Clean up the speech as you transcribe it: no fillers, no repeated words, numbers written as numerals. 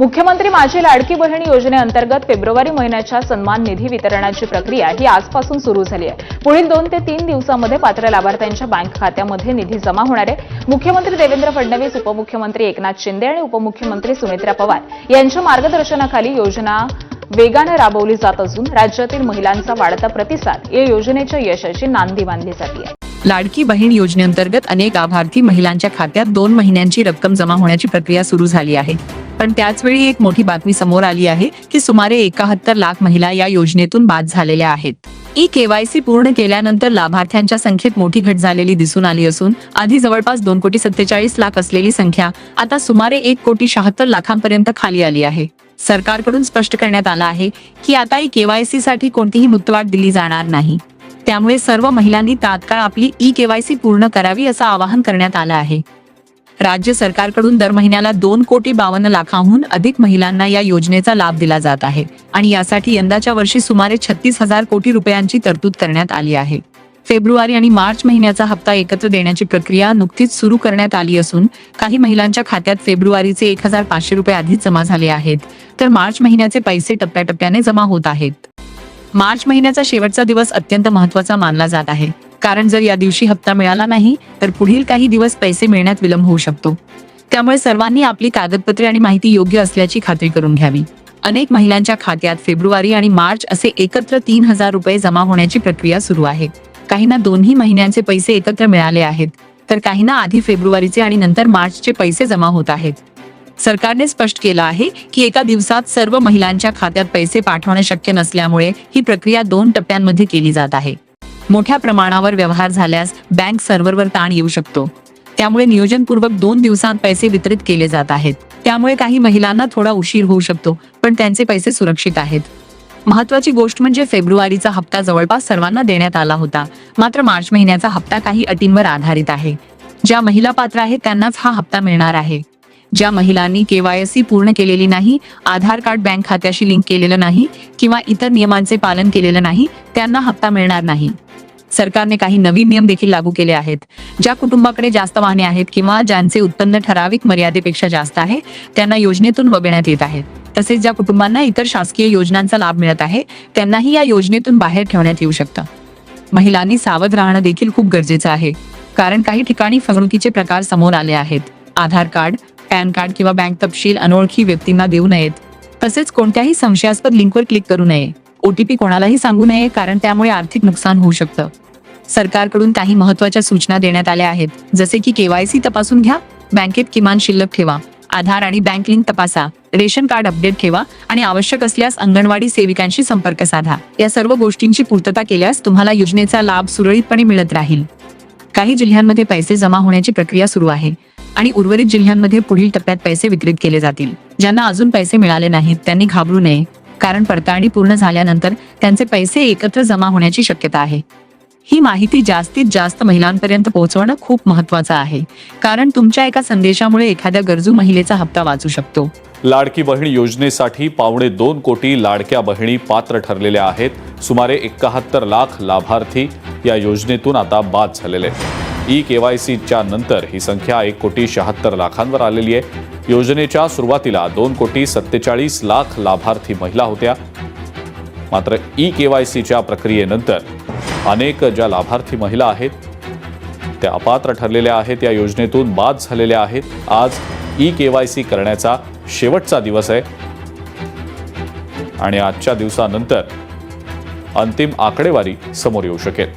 मुख्यमंत्री माझी लाडकी बहीण योजनेअंतर्गत फेब्रुवारी महिन्याच्या सन्मान निधी वितरणाची प्रक्रिया ही आजपासून सुरू झाली आहे। पुढील 2 ते 3 दिवसांमध्ये पात्र लाभार्थ्यांच्या बँक खात्यामध्ये निधी जमा होणार आहे। मुख्यमंत्री देवेंद्र फडणवीस, उपमुख्यमंत्री एकनाथ शिंदे आणि उपमुख्यमंत्री सुनेत्रा पवार यांच्या मार्गदर्शनाखाली योजना वेगाने राबवली जात असून राज्यातील महिलांचा वाढता प्रतिसाद या योजनेच्या यशाची नांदी बांधली जाते। लाडकी बहीण योजनेअंतर्गत अनेक लाभार्थी महिलांच्या खात्यात 2 महिन्यांची रक्कम जमा होण्याची प्रक्रिया सुरू झाली आहे। पण त्याचवेळी एक मोठी बातमी समोर आली आहे की सुमारे 71 लाख महिला या योजनेतून बाद झालेल्या आहेत। ई-केवायसी पूर्ण केल्यानंतर लाभार्थ्यांच्या संख्येत मोठी घट झालेली दिसून आली असून आधी जवळपास 2,47,00,000 असलेली संख्या आता सुमारे 1,76,00,000 लाखांपर्यंत खाली आली आहे। सरकारकडून स्पष्ट करण्यात आलं आहे की आता ई-केवायसी साठी कोणतीही मुदतवाढ दिली जाणार नाही। त्यामुळे सर्व महिलांनी तात्काळ आपली ई-केवायसी पूर्ण करावी असं आवाहन करण्यात आलं आहे। राज्य सरकारकडून दर महिन्याला 2,52,00,000हून अधिक महिलांना या योजनेचा लाभ दिला जात आहे आणि यासाठी यंदाच्या वर्षी सुमारे 36,000 कोटी रुपयांची तरतूद करण्यात आली आहे। फेब्रुवारी आणि मार्च महिन्याचा हप्ता एकत्र देण्याची प्रक्रिया नुकतीच सुरू करण्यात आली असून काही महिलांच्या खात्यात फेब्रुवारीचे 1,500 रुपये आधीच जमा झाले आहेत, तर मार्च महिन्याचे पैसे टप्प्याटप्प्याने जमा होत आहेत। मार्च महिन्याचा शेवटचा दिवस अत्यंत महत्त्वाचा मानला जात आहे, कारण जर या दिवशी हप्ता मिळाला नाही तर पुढील काही दिवस पैसे मिळण्यात विलंब होऊ शकतो। त्यामुळे सर्वांनी आपली कागदपत्रे आणि माहिती योग्य असल्याची खात्री करून घ्यावी। अनेक महिलांच्या खात्यात फेब्रुवारी आणि मार्च असे एकत्र 3,000 रुपये जमा होण्याची प्रक्रिया सुरू आहे। काहींना दोन्ही महिन्यांचे पैसे एकत्र मिळाले आहेत, तर काहींना आधी फेब्रुवारीचे आणि नंतर मार्चचे पैसे जमा होत आहेत। सरकारने स्पष्ट केलं आहे की एका दिवसात सर्व महिलांच्या खात्यात पैसे पाठवणे शक्य नसल्यामुळे ही प्रक्रिया 2 टप्प्यांमध्ये केली जात आहे। मोठ्या प्रमाणावर व्यवहार झाल्यास बँक सर्व्हरवर ताण येऊ शकतो, त्यामुळे नियोजनपूर्वक 2 दिवसांत पैसे वितरित केले जात आहेत। त्यामुळे काही महिलांना थोडा उशीर होऊ शकतो, पण त्यांचे पैसे सुरक्षित आहेत। महत्त्वाची गोष्ट म्हणजे फेब्रुवारीचा हप्ता जवळपास सर्वांना देण्यात आला होता, मात्र मार्च महिन्याचा हप्ता काही अटींवर आधारित आहे। ज्या महिला पात्र आहेत त्यांनाच हा हप्ता मिळणार आहे। ज्या महिलांनी केवायसी पूर्ण केलेली नाही, आधार कार्ड बँक खात्याशी लिंक केलेलं नाही किंवा इतर नियमांचे पालन केलेलं नाही, त्यांना हप्ता मिळणार नाही। सरकारने काही नवीन नियम देखील लागू केले आहेत। ज्या कुटुंबाकडे जास्त वाहने आहेत किंवा ज्यांचे उत्पन्न ठराविक मर्यादेपेक्षा जास्त आहे त्यांना योजनेतून वगळण्यात येत आहे। तसेच ज्या कुटुंबांना इतर शासकीय योजनांचा लाभ मिळत आहे त्यांनाही या योजनेतून बाहेर ठेवण्यात येऊ शकतं। महिलांनी सावध राहणं देखील खूप गरजेचं आहे, कारण काही ठिकाणी फसवणुकीचे प्रकार समोर आले आहेत। आधार कार्ड, पॅन कार्ड किंवा बँक तपशील अनोळखी व्यक्तींना देऊ नयेत। तसेच कोणत्याही संशयास्पद लिंकवर क्लिक करू नये। OTP कोणालाही सांगू नये, कारण त्यामुळे आर्थिक नुकसान होऊ शकतं। सरकारकडून काही महत्त्वाच्या सूचना देण्यात आल्या आहेत, जसे की केवायसी तपासून घ्या, बँकेत किमान शिल्लक ठेवा, आधार आणि बँक लिंक तपासा, रेशन कार्ड अपडेट ठेवा आणि आवश्यक असल्यास अंगणवाडी सेविकांशी संपर्क साधा। या सर्व गोष्टींची पूर्तता केल्यास तुम्हाला योजनेचा लाभ सुरळीतपणे मिळत राहील। काही जिल्ह्यांमध्ये पैसे जमा होण्याची प्रक्रिया सुरू आहे आणि उर्वरित जिल्ह्यांमध्ये पुढील टप्प्यात पैसे वितरित केले जातील। ज्यांना अजून पैसे मिळाले नाहीत त्यांनी घाबरू नये, कारण पडताळणी पूर्ण झाल्यानंतर त्यांचे पैसे एकत्र जमा होण्याची शक्यता आहे। ही माहिती जास्तीत जास्त महिलांपर्यंत पोहोचवणं खूप महत्त्वाचं आहे, कारण तुमच्या एका संदेशामुळे एखाद्या गरजू महिलेचा हप्ता वाचू शकतो। लाडकी बहीण योजनेसाठी 2.25 कोटी लाडक्या बहिणी पात्र ठरलेल्या आहेत। सुमारे 71 लाख लाभार्थी या योजनेतून आता बाद झालेले आहेत। ई-केवायसीच्या नंतर ही संख्या 1,76,00,000 आलेली आहे। योजनेच्या सुरुवातीला 2,47,00,000 लाभार्थी महिला होत्या, मात्र ई-केवायसीच्या प्रक्रियेनंतर अनेक ज्या लाभार्थी महिला आहेत त्या अपात्र ठरलेल्या आहेत, या योजनेतून बाद झालेल्या आहेत। आज ई-केवायसी करण्याचा शेवटचा दिवस आहे आणि आजच्या दिवसानंतर अंतिम आकडेवारी समोर येऊ शकेल।